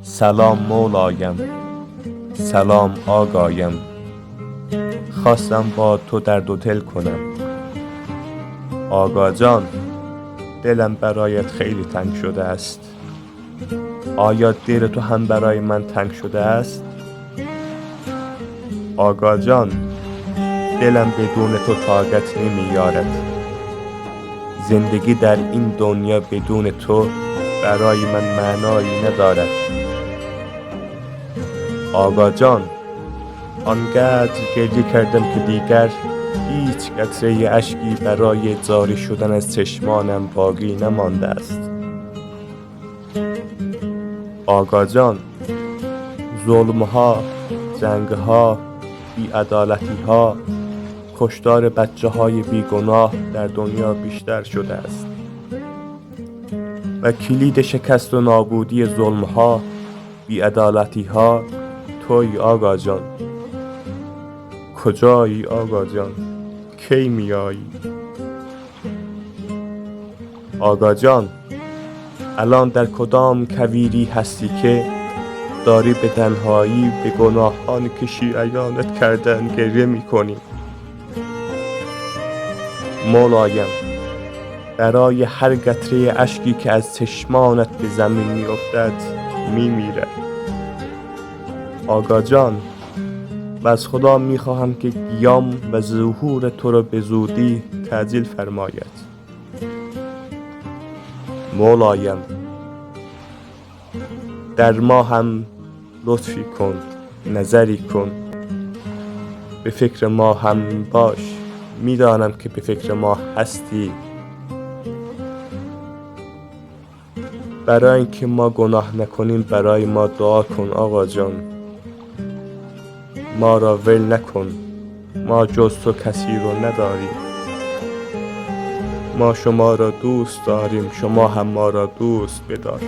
سلام مولایم، سلام آقایم، خواستم با تو درد و دل کنم. آقا جان، دلم برایت خیلی تنگ شده است. آیا دل تو هم برای من تنگ شده است؟ آقا جان، دلم بدون تو طاقت نمی‌یارد. زندگی در این دنیا بدون تو برای من معنایی ندارد. آقا جان، آنقدر گریه کردم که دیگر هیچ قطره اشکی برای جاری شدن از چشمانم باقی نمانده است. آقا جان، ظلم‌ها، جنگ‌ها، بی‌عدالتی‌ها، کشتار بچه‌های بیگناه در دنیا بیشتر شده است و کلید شکست و نابودی ظلم‌ها، بی‌عدالتی‌ها تویی آقا جان. کجایی آقا جان؟ کی میایی؟ آقا جان، الان در کدام کویری هستی که داری به تنهایی به گناهانی که شیعیانت کردن گریه میکنی؟ مولایم، برای هر قطره اشکی که از چشمانت به زمین میافتد میمیره. آقا جان، و از خدا میخواهم که قیام و ظهور تو را به زودی تعجیل فرماید. مولایم، در ما هم لطفی کن، نظری کن، به فکر ما هم باش. میدانم که به فکر ما هستی. برای اینکه ما گناه نکنیم برای ما دعا کن آقا جان. ما را ول نکن، ما جز تو کسی رو نداریم. ما شما را دوست داریم، شما هم ما را دوست بدار.